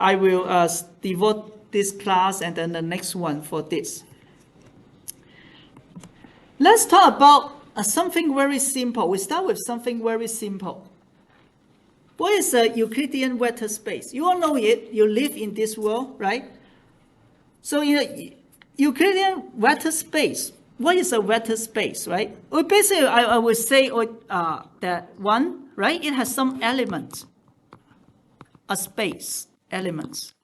I will devote this class and then the next one for this. Let's talk about something very simple. We start with something very simple. What is a Euclidean vector space? You all know it. You live in this world, right? So in a Euclidean vector space, what is a vector space, right? Well, basically, I would say that one, right? It has some elements, a space elements.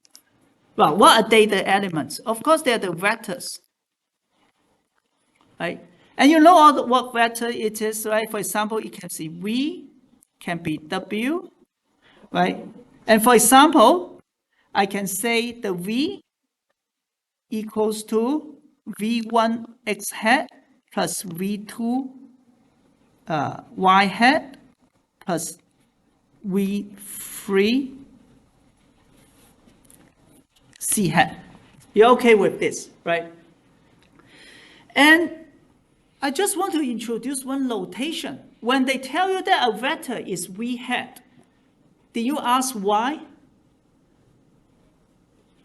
Well, what are they, the elements? Of course, they are the vectors, right? And you know what vector it is, right? For example, it can be V, can be W, right? And for example, I can say the V equals to V1 x hat plus V2 y hat plus V3 c hat. You're okay with this, right? And I just want to introduce one notation. When they tell you that a vector is V hat, do you ask why?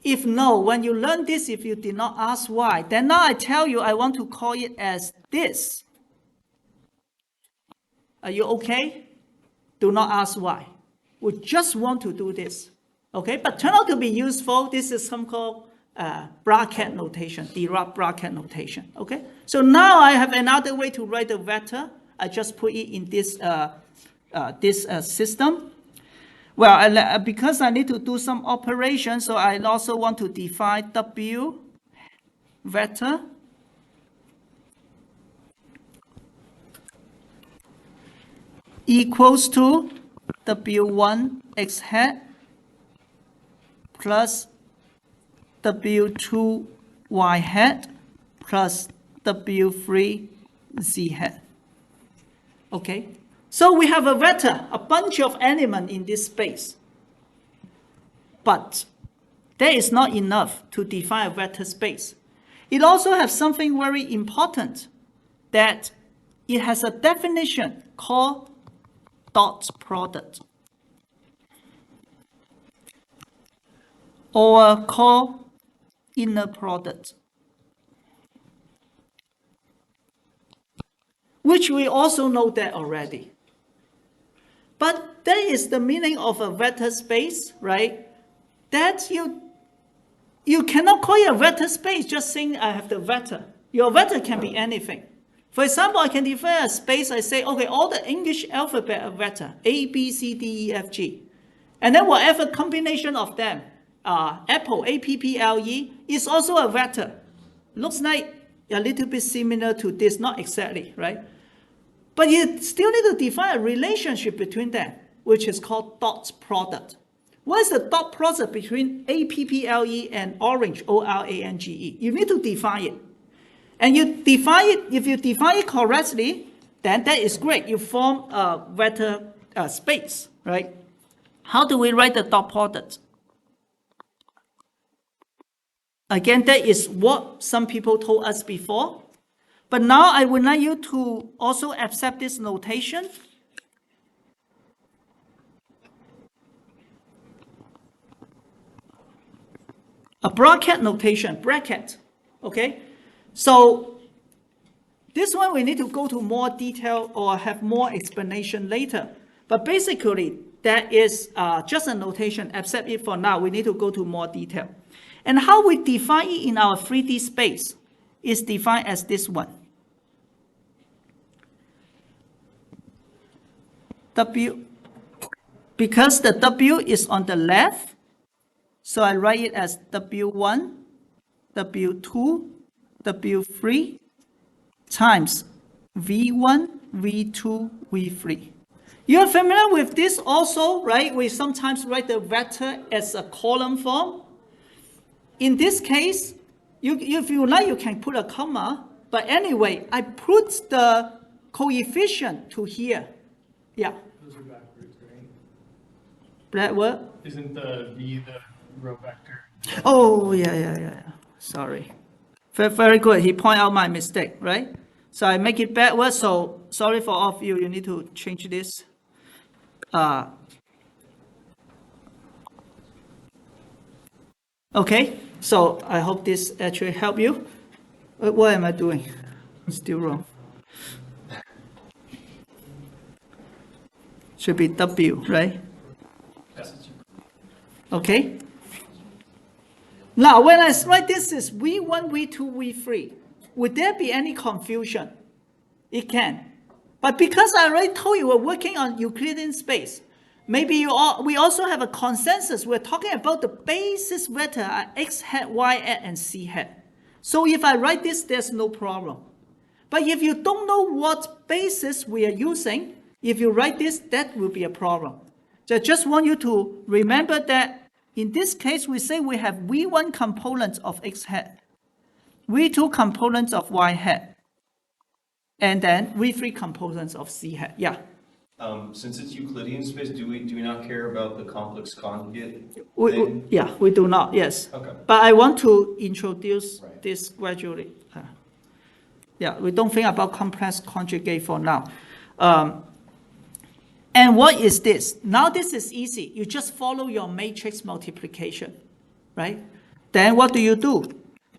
If no, when you learn this, if you did not ask why, then now I tell you I want to call it as this. Are you okay? Do not ask why. We just want to do this. Okay, but turn out to be useful. This is some called Bra-ket notation, Dirac Bra-ket notation. Okay, so now I have another way to write the vector. I just put it in this system. Well, because I need to do some operations, so I also want to define W vector equals to W1 x hat plus W2 y hat plus W3 z hat. Okay, so we have a vector, a bunch of elements in this space. But that is not enough to define a vector space. It also has something very important, that it has a definition called dot product, or called inner product, which we also know that already. But that is the meaning of a vector space, right? That you cannot call it a vector space just saying I have the vector. Your vector can be anything. For example, I can define a space. I say, okay, all the English alphabet are vector, A, B, C, D, E, F, G. And then whatever combination of them, Apple, A-P-P-L-E, is also a vector. Looks like a little bit similar to this, not exactly, right? But you still need to define a relationship between them, which is called dot product. What is the dot product between A-P-P-L-E and orange, O-R-A-N-G-E? You need to define it. And you define it, if you define it correctly, then that is great. You form a vector space, right? How do we write the dot product? Again, that is what some people told us before. But now I would like you to also accept this notation. A Bra-ket notation, bracket, okay? So this one we need to go to more detail or have more explanation later. But basically, that is just a notation, accept it for now. We need to go to more detail. And how we define it in our 3D space is defined as this one. W, because the W is on the left, so I write it as W1, W2, W3 times V1, V2, V3. You're familiar with this also, right? We sometimes write the vector as a column form. In this case, if you like, you can put a comma. But anyway, I put the coefficient to here. Yeah. Those are backwards, right? That what? Isn't the V the row vector? Oh, yeah. Sorry. Very good. He pointed out my mistake, right? So I make it backwards. So sorry for all of you. You need to change this. Okay, so I hope this actually help you. What am I doing? Still wrong. Should be W, right? Okay. Now, when I write this is V1, V2, V3, would there be any confusion? It can. But because I already told you we're working on Euclidean space, maybe we also have a consensus. We're talking about the basis vector are x hat, y hat, and z hat. So if I write this, there's no problem. But if you don't know what basis we are using, if you write this, that will be a problem. So I just want you to remember that in this case, we say we have V1 components of x hat, V2 components of y hat, and then V3 components of z hat. Yeah. Since it's Euclidean space, do we not care about the complex conjugate thing? We do not, yes. Okay. But I want to introduce this gradually. Yeah, we don't think about complex conjugate for now. And what is this? Now this is easy. You just follow your matrix multiplication, right? Then what do?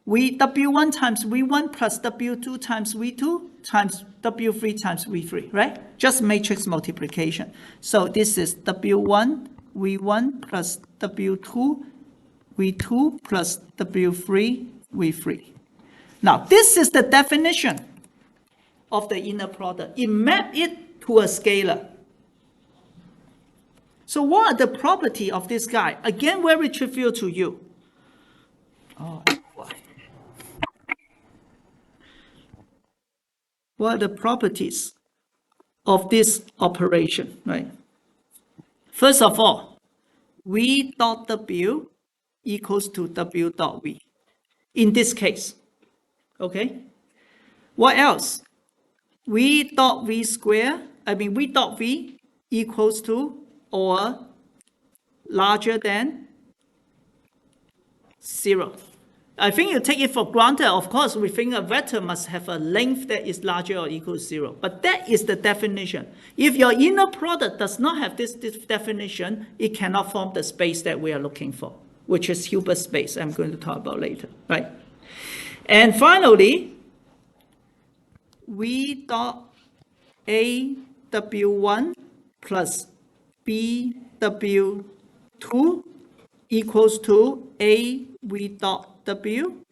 W1 times V1 plus W2 times V2 times W3 times V3, right? Just matrix multiplication. So this is W1, V1 plus W2, V2 plus W3, V3. Now, this is the definition of the inner product. It maps it to a scalar. So what are the properties of this guy? Again, very trivial to you. Oh, boy. What are the properties of this operation, right? First of all, V dot W equals to W dot V. In this case, okay? What else? V dot V equals to or larger than 0. I think you take it for granted. Of course, we think a vector must have a length that is larger or equal to 0. But that is the definition. If your inner product does not have this definition, it cannot form the space that we are looking for, which is Hilbert space. I'm going to talk about later, right? And finally, V dot AW1 plus BW2 equals to AV dot W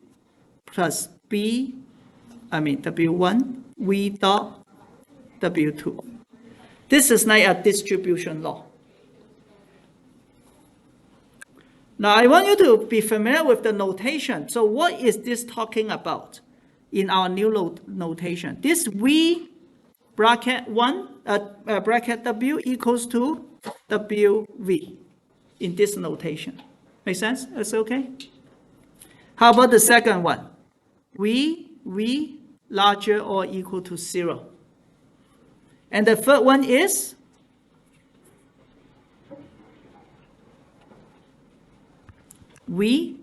plus W1 V dot W2. This is like a distribution law. Now I want you to be familiar with the notation. So what is this talking about in our new notation? This V bracket W equals to WV in this notation. Make sense? That's okay? How about the second one? V larger or equal to 0. And the third one is V,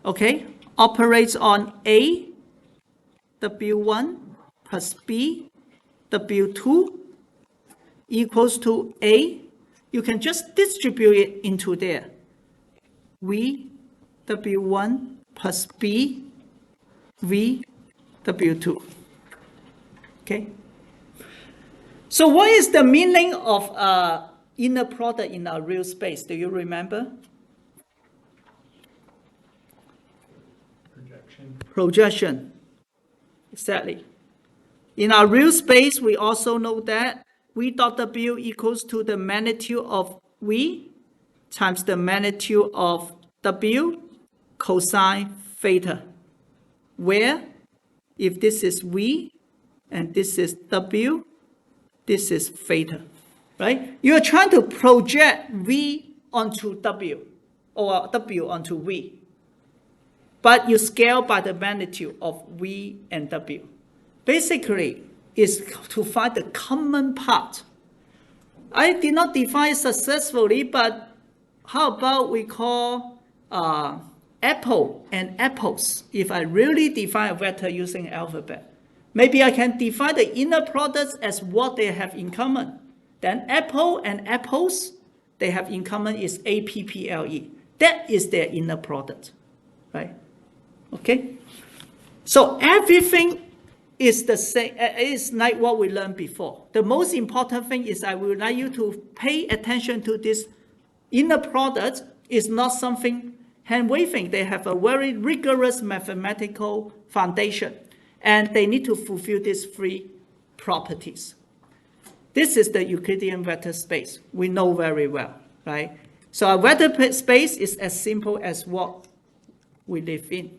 okay, operates on A, W1 plus B, W2 equals to A. You can just distribute it into there. V, W1 plus B, V, W2. Okay? So what is the meaning of inner product in our real space? Do you remember? Projection. Exactly. In our real space, we also know that V dot W equals to the magnitude of V times the magnitude of W cosine theta. Where, if this is V and this is W, this is theta, right? You are trying to project V onto W or W onto V. But you scale by the magnitude of V and W. Basically, is to find the common part. I did not define it successfully, but how about we call apple and apples? If I really define a vector using alphabet, maybe I can define the inner products as what they have in common. Then apple and apples, they have in common is APPLE. That is their inner product, right? Okay? So everything is the same, it's like what we learned before. The most important thing is I would like you to pay attention to this inner product is not something hand-waving. They have a very rigorous mathematical foundation, and they need to fulfill these three properties. This is the Euclidean vector space. We know very well, right? So a vector space is as simple as what we live in.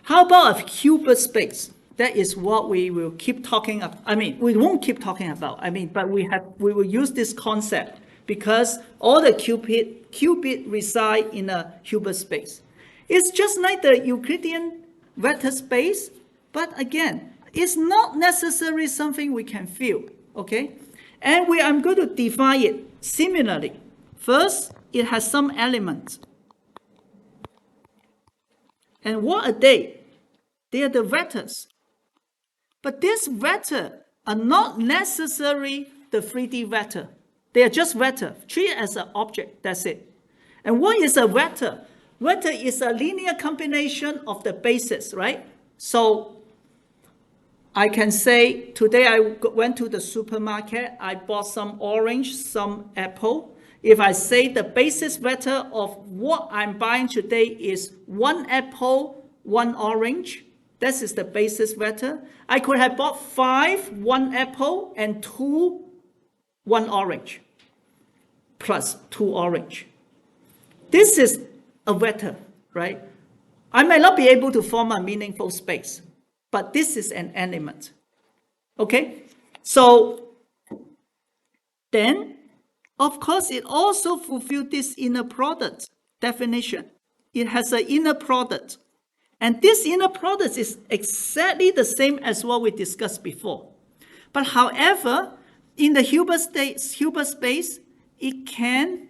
How about a Hilbert space? That is what we will keep talking about. I mean, we won't keep talking about. But we will use this concept because all the qubit reside in a Hilbert space. It's just like the Euclidean vector space, but again, it's not necessarily something we can feel, okay? And I'm going to define it similarly. First, it has some elements. And what are they? They are the vectors. But these vectors are not necessarily the 3D vector. They are just vector. Treat it as an object, that's it. And what is a vector? Vector is a linear combination of the bases, right? So I can say, today I went to the supermarket, I bought some orange, some apple. If I say the basis vector of what I'm buying today is 1 apple, 1 orange, this is the basis vector. I could have bought 5, 1 apple, and 2, 1 orange, plus 2 orange. This is a vector, right? I may not be able to form a meaningful space, but this is an element, okay? So then, of course, it also fulfills this inner product definition. It has an inner product. And this inner product is exactly the same as what we discussed before. But however, in the Hilbert space, it can,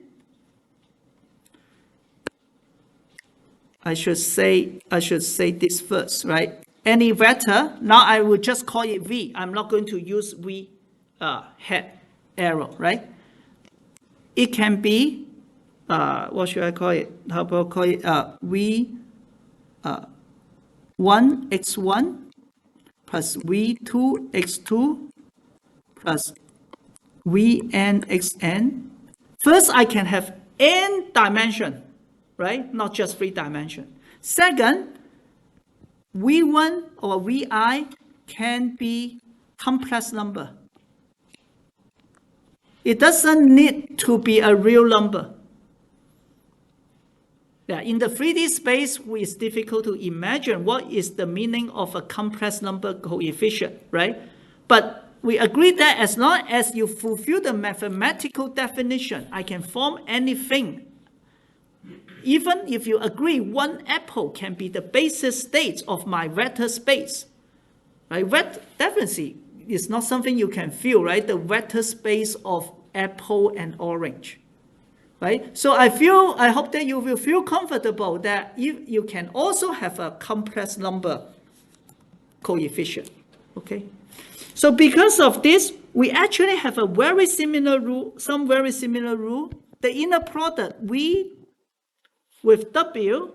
I should say this first, right? Any vector, now I will just call it V. I'm not going to use V head arrow, right? It can be, what should I call it? How about call it V 1 x1 plus V2 x2 plus Vn xn. First, I can have n dimension, right? Not just 3 dimension. Second, V1 or Vi can be complex number. It doesn't need to be a real number. Yeah, in the 3D space, it's difficult to imagine what is the meaning of a complex number coefficient, right? But we agree that as long as you fulfill the mathematical definition, I can form anything. Even if you agree 1 apple can be the basis state of my vector space, right? Definitely is not something you can feel, right? The vector space of apple and orange. Right? So I hope that you will feel comfortable that you can also have a complex number coefficient. Okay? So because of this, we actually have a very similar rule, some very similar rule. The inner product V with W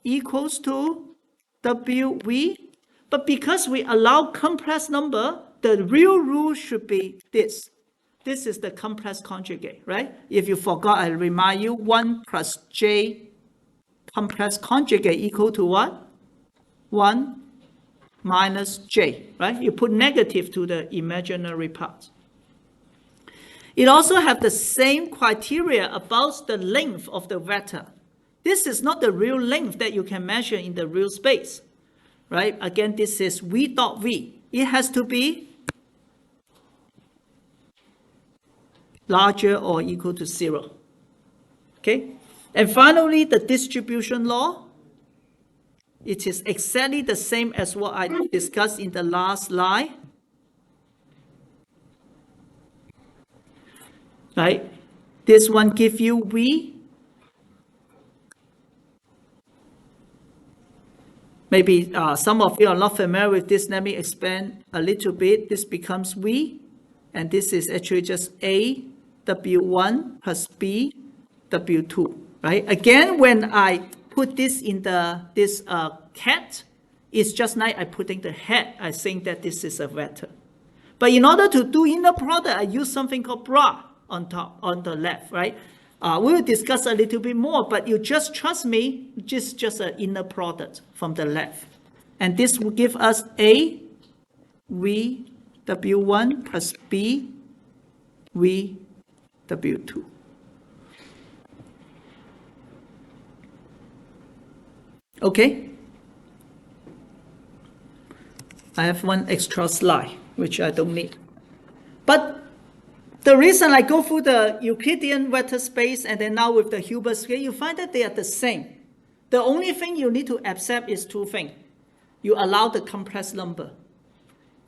equals to WV. But because we allow complex number, the real rule should be this. This is the complex conjugate, right? If you forgot, I remind you, 1 plus j complex conjugate equal to what? 1 minus j, right? You put negative to the imaginary part. It also has the same criteria about the length of the vector. This is not the real length that you can measure in the real space, right? Again, this is v dot v. It has to be larger or equal to 0. Okay? And finally, the distribution law. It is exactly the same as what I discussed in the last slide. Right? This one gives you V. Maybe some of you are not familiar with this. Let me expand a little bit. This becomes V. And this is actually just A, W1 plus B, W2. right? Again, when I put this in this cat, it's just like I putting the head. I think that this is a vector. But in order to do inner product, I use something called bra on top, on the left, right? We will discuss a little bit more, but you just trust me, just an inner product from the left. And this will give us A, V, W1 plus B, V, W2. Okay? I have one extra slide, which I don't need. But the reason I go through the Euclidean vector space and then now with the Hilbert scale, you find that they are the same. The only thing you need to accept is two things. You allow the complex number.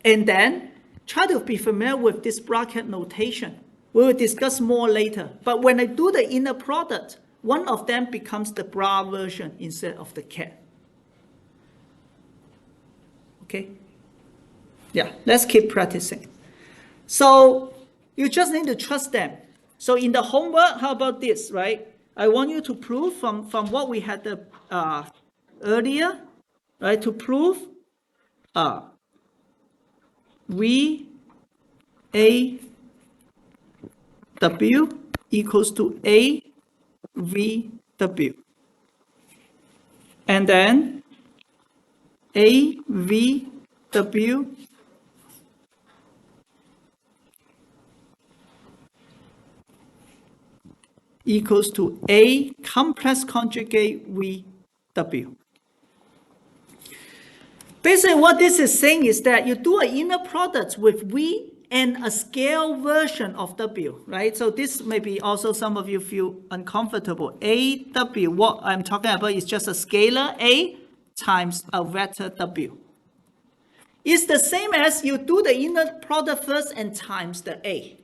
And then try to be familiar with this Bra-ket notation. We will discuss more later. But when I do the inner product, one of them becomes the bra version instead of the cat. Okay? Yeah, let's keep practicing. So you just need to trust them. So in the homework, how about this, right? I want you to prove from what we had earlier, right? To prove V A W equals to A V W. And then A V W equals to A complex conjugate VW. Basically, what this is saying is that you do an inner product with V and a scale version of W, right? So this may be also some of you feel uncomfortable. AW, what I'm talking about is just a scalar A times a vector W. It's the same as you do the inner product first and times the A,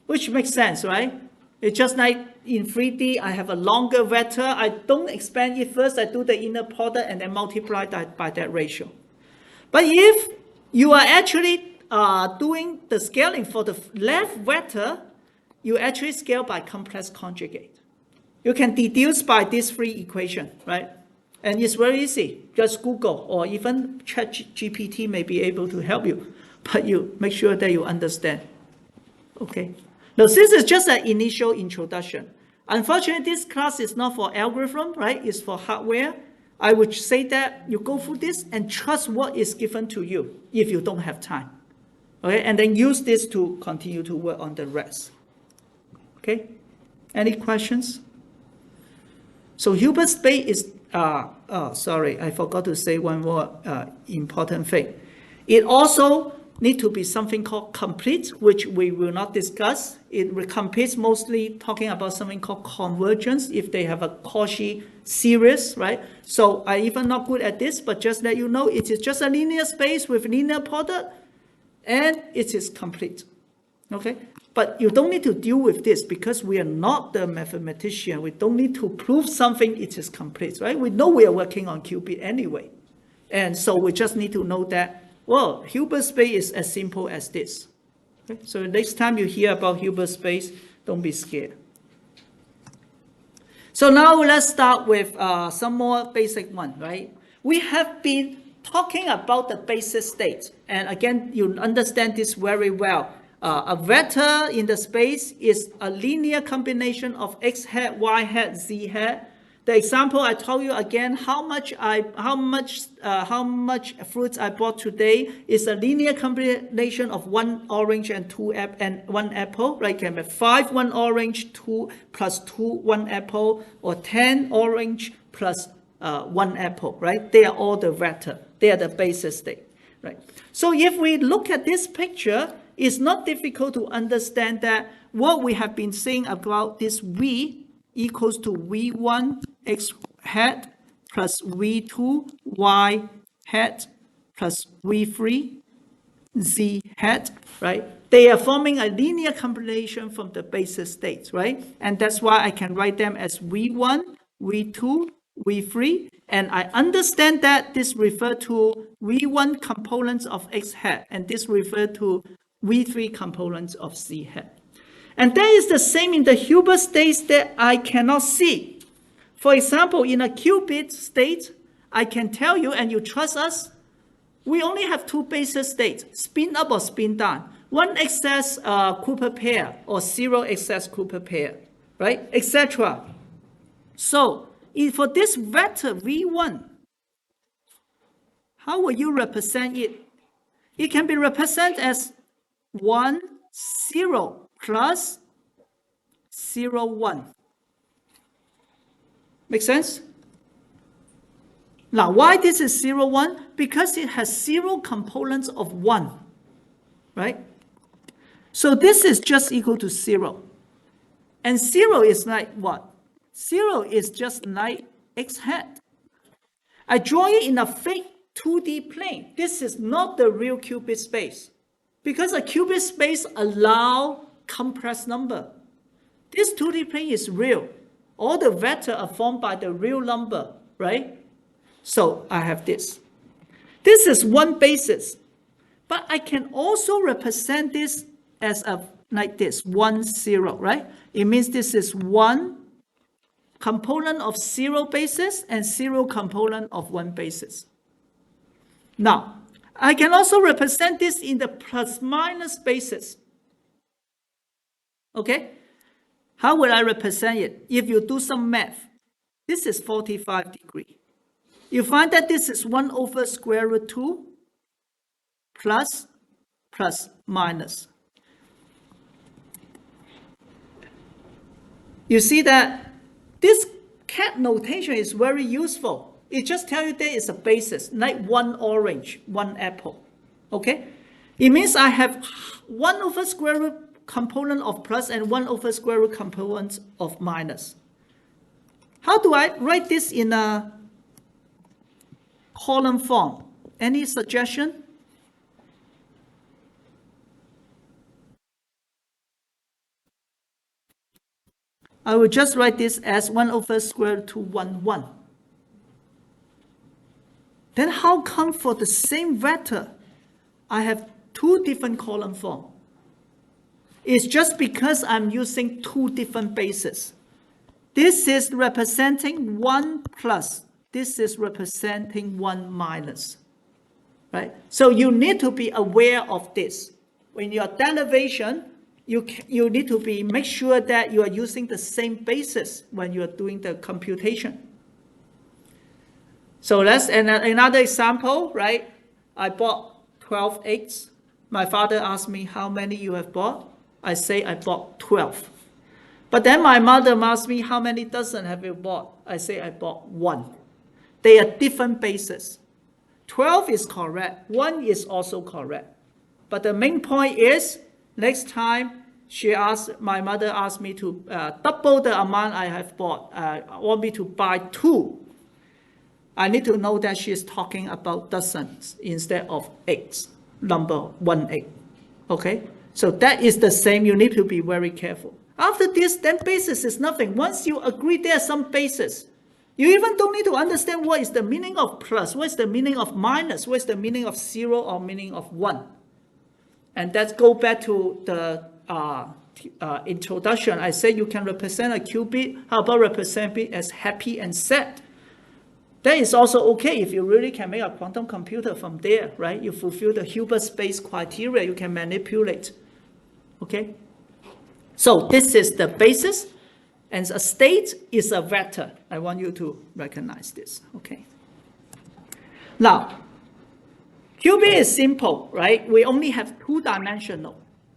which makes sense, right? It's just like in 3D, I have a longer vector. I don't expand it first. I do the inner product and then multiply that by that ratio. But if you are actually doing the scaling for the left vector, you actually scale by complex conjugate. You can deduce by these three equations, right? And it's very easy. Just Google or even ChatGPT may be able to help you. But you make sure that you understand. Okay. Now, this is just an initial introduction. Unfortunately, this class is not for algorithm, right? It's for hardware. I would say that you go through this and trust what is given to you if you don't have time. Okay, and then use this to continue to work on the rest. Okay, any questions? So Hilbert space is, sorry, I forgot to say one more important thing. It also need to be something called complete, which we will not discuss. It completes mostly talking about something called convergence if they have a Cauchy series, right? So I even not good at this, but just let you know it is just a linear space with linear product and it is complete, okay? But you don't need to deal with this because we are not the mathematician. We don't need to prove something it is complete, right? We know we are working on qubit anyway. And so we just need to know that well, Hilbert space is as simple as this. Okay? So next time you hear about Hilbert space, don't be scared. So now let's start with some more basic one, right? We have been talking about the basis state. And again, you understand this very well. A vector in the space is a linear combination of x hat, y hat, z hat. The example I told you again, how much fruits I bought today is a linear combination of 1 orange and 1 apple, right? Can be 5 1 orange, 2 plus 2 1 apple, or 10 orange plus 1 apple, right? They are all the vector. They are the basis state, right? So if we look at this picture, it's not difficult to understand that what we have been saying about this V equals to V1 x hat plus V2 y hat plus V3 z hat, right? They are forming a linear combination from the basis states, right? And that's why I can write them as V1, V2, V3. And I understand that this refers to V1 components of x hat, and this refers to V3 components of z hat. And that is the same in the Hilbert states that I cannot see. For example, in a qubit state, I can tell you, and you trust us, we only have two basis states, spin up or spin down. One excess Cooper pair or zero excess Cooper pair, right, etc. So for this vector V1, how will you represent it? It can be represented as 1, 0 plus 0, 1. Make sense? Now, why this is 0, 1? Because it has 0 components of 1, right? So this is just equal to 0. And 0 is like what? 0 is just like x hat. I draw it in a fake 2D plane. This is not the real qubit space. Because a qubit space allows compressed number. This 2D plane is real. All the vectors are formed by the real number, right? So I have this. This is one basis. But I can also represent this as like this, 1, 0, right? It means this is 1 component of 0 basis and 0 component of 1 basis. Now, I can also represent this in the plus minus basis. Okay? How will I represent it? If you do some math, this is 45 degrees. You find that this is 1 over square root 2 plus minus. You see that this cat notation is very useful. It just tells you there is a basis, like 1 orange, 1 apple. Okay? It means I have 1 over square root component of plus and 1 over square root component of minus. How do I write this in a column form? Any suggestion? I will just write this as 1 over square root 2, 1, 1. Then how come for the same vector, I have two different column form? It's just because I'm using two different bases. This is representing 1 plus. This is representing 1 minus. Right? So you need to be aware of this. When your derivation, you need to make sure that you are using the same basis when you are doing the computation. So that's another example, right? I bought 12 eggs. My father asked me how many you have bought. I say I bought 12. But then my mother asked me how many dozen have you bought. I say I bought 1. They are different bases. 12 is correct. 1 is also correct. But the main point is, next time my mother asked me to double the amount I have bought. Want me to buy 2. I need to know that she is talking about dozens instead of eggs, number 1 egg. Okay? So that is the same. You need to be very careful. After this, then basis is nothing. Once you agree there are some basis, you even don't need to understand what is the meaning of plus, what is the meaning of minus, what is the meaning of 0 or meaning of 1. And let's go back to the introduction. I said you can represent a qubit. How about represent it as happy and sad? That is also okay if you really can make a quantum computer from there, right? You fulfill the Hilbert space criteria, you can manipulate. Okay? So this is the basis, and a state is a vector. I want you to recognize this. Okay? Now, qubit is simple, right? We only have 2-dimensional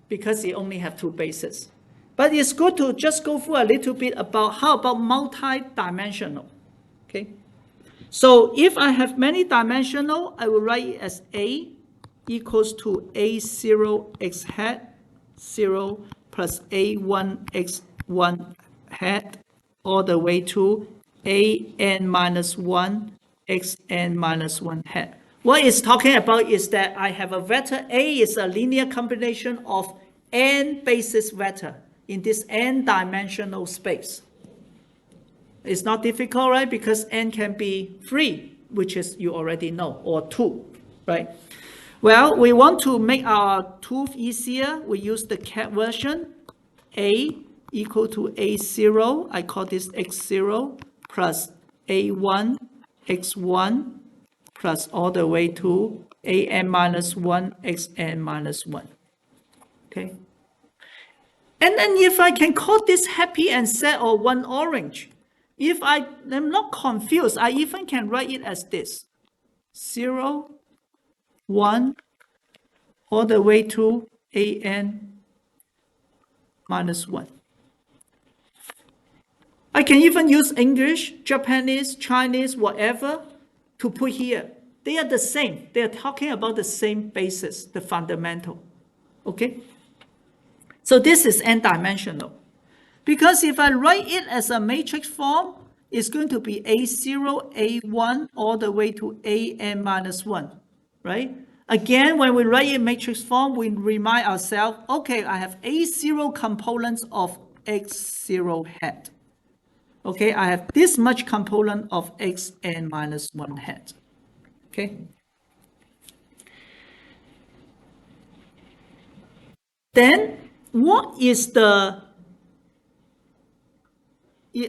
because it only have 2 bases. But it's good to just go through a little bit about how about multi-dimensional. Okay? So if I have many dimensional, I will write it as A equals to A0 x hat 0 plus A1 x1 hat all the way to AN minus 1 xn minus 1 hat. What it's talking about is that I have a vector A is a linear combination of n basis vector in this n-dimensional space. It's not difficult, right? Because n can be 3, which is you already know, or 2, right? Well, we want to make our truth easier. We use the cat version. A equal to A0, I call this x0, plus A1, x1, plus all the way to an minus 1, xn minus 1. Okay? And then if I can call this happy and sad or one orange, if I am not confused, I even can write it as this. 0, 1, all the way to an minus 1. I can even use English, Japanese, Chinese, whatever, to put here. They are the same. They are talking about the same basis, the fundamental. Okay? So this is n-dimensional. Because if I write it as a matrix form, it's going to be A0, A1, all the way to an minus 1, right? Again, when we write in matrix form, we remind ourselves, okay, I have A0 components of x0 hat. Okay, I have this much component of xn minus 1 hat. Okay? Then, what is the...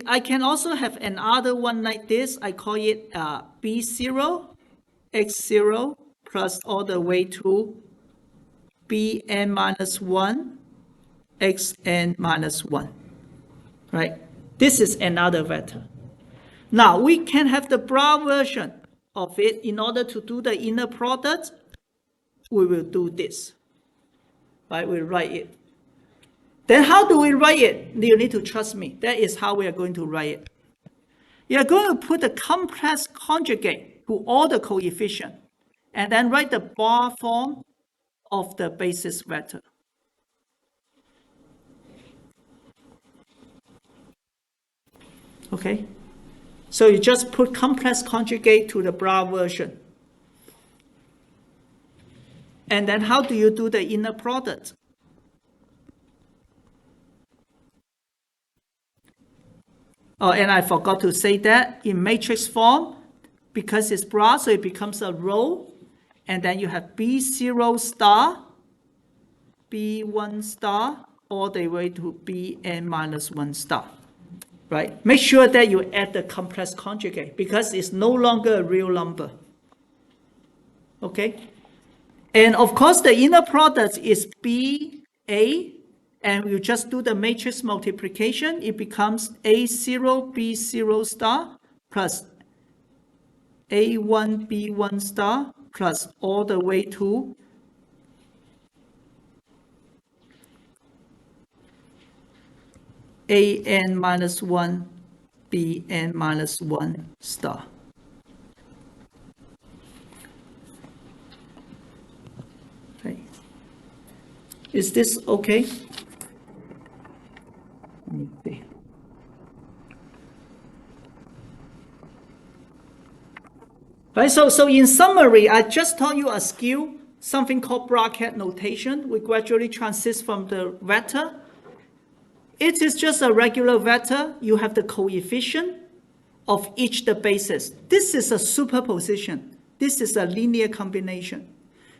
I can also have another one like this. I call it B0, x0, plus all the way to bn minus 1, xn minus 1. Right? This is another vector. Now, we can have the Bra version of it. In order to do the inner product, we will do this. Right? We write it. Then how do we write it? You need to trust me. That is how we are going to write it. You are going to put the complex conjugate to all the coefficients, and then write the bar form of the basis vector. Okay? So you just put complex conjugate to the Bra version. And then how do you do the inner product? Oh, and I forgot to say that in matrix form, because it's Bra, so it becomes a row. And then you have B0 star, B1 star, all the way to Bn minus 1 star. Right? Make sure that you add the complex conjugate because it's no longer a real number. Okay? And of course, the inner product is BA, and you just do the matrix multiplication. It becomes A0, B0 star plus A1, B1 star plus all the way to An minus 1, Bn minus 1 star. Okay. Is this okay? Let me see. Right, so in summary, I just taught you a skill, something called Bra-ket notation. We gradually transit from the vector. It is just a regular vector. You have the coefficient of each the basis. This is a superposition. This is a linear combination.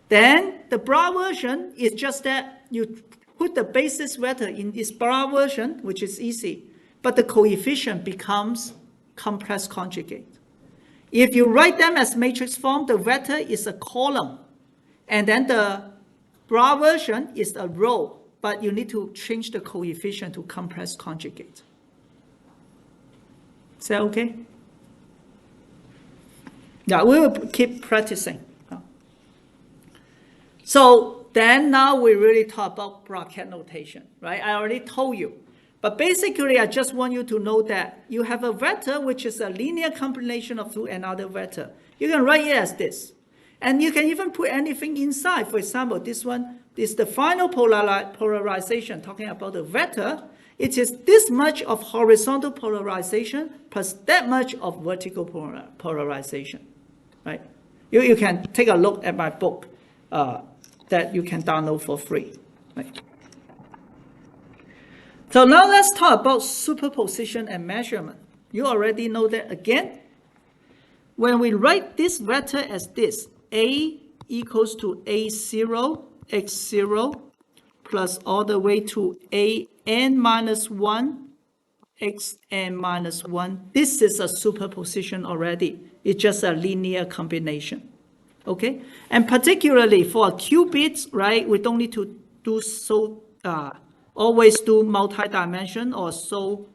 Then the Bra version is just that you put the basis vector in this Bra version, which is easy, but the coefficient becomes complex conjugate. If you write them as matrix form, the vector is a column, and then the Bra version is a row, but you need to change the coefficient to complex conjugate. Is that okay? Yeah, we will keep practicing. So then now we really talk about Bra-ket notation, right? I already told you. But basically, I just want you to know that you have a vector which is a linear combination of two another vector. You can write it as this. And you can even put anything inside. For example, this one is the final polarization, talking about the vector. It is this much of horizontal polarization plus that much of vertical polarization, right? You can take a look at my book that you can download for free, right? So now let's talk about superposition and measurement. You already know that again. When we write this vector as this, A equals to A0, x0, plus all the way to n minus 1, xn minus 1. This is a superposition already. It's just a linear combination. Okay? And particularly for qubits, right, we don't need to do so, always do multi-dimension or so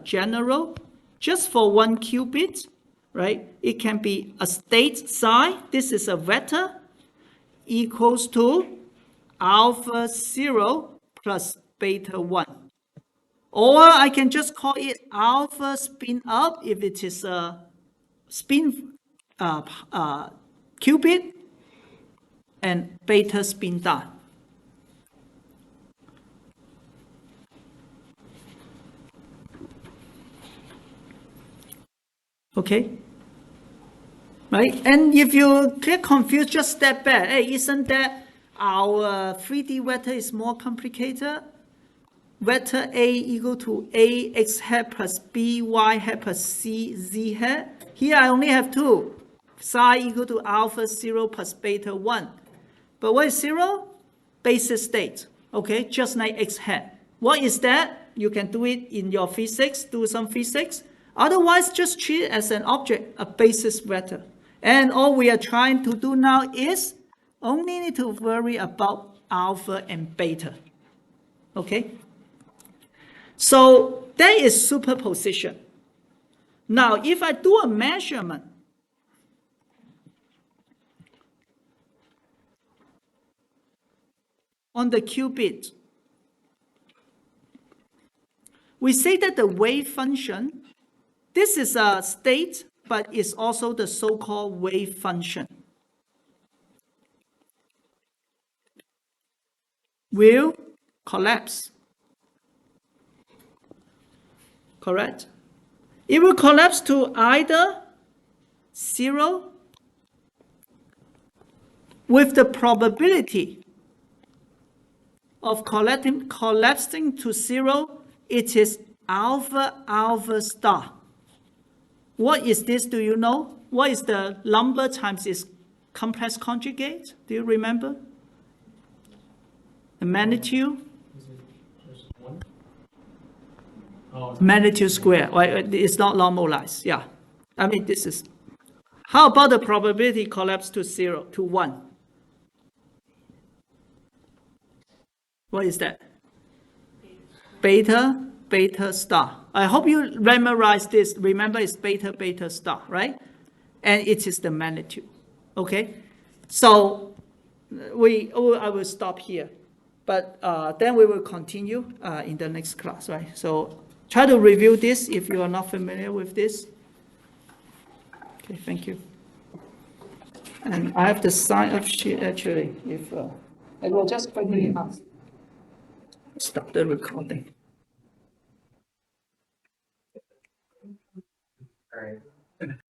general. Just for one qubit, right, it can be a state psi. This is a vector equals to alpha 0 plus beta 1. Or I can just call it alpha spin up if it is a spin qubit, and beta spin down. Okay? Right? And if you get confused, just step back. Hey, isn't that our 3D vector is more complicated? Vector A equal to A x hat plus B y hat plus C z hat. Here I only have two. Psi equal to alpha 0 plus beta 1. But what is 0? Basis state. Okay, just like x hat. What is that? You can do it in your physics, do some physics. Otherwise, just treat it as an object, a basis vector. And all we are trying to do now is only need to worry about alpha and beta. Okay? So that is superposition. Now, if I do a measurement, on the qubit, we say that the wave function, this is a state, but it's also the so-called wave function, will collapse. Correct? It will collapse to either 0 with the probability of collapsing to 0, it is alpha alpha star. What is this, do you know? What is the number times its complex conjugate? Do you remember? The magnitude? Is it just one? Oh, Magnitude square. Well, it's not normalized. Yeah. I mean, this is. How about the probability collapse to 0, to 1? What is that? Beta, beta star. I hope you memorize this. Remember, it's beta, beta star, right? And it is the magnitude. Okay? So I will stop here. But then we will continue in the next class, right? So try to review this if you are not familiar with this. Okay, thank you. And I have the sign up sheet actually. If I will just quickly stop the recording. all right.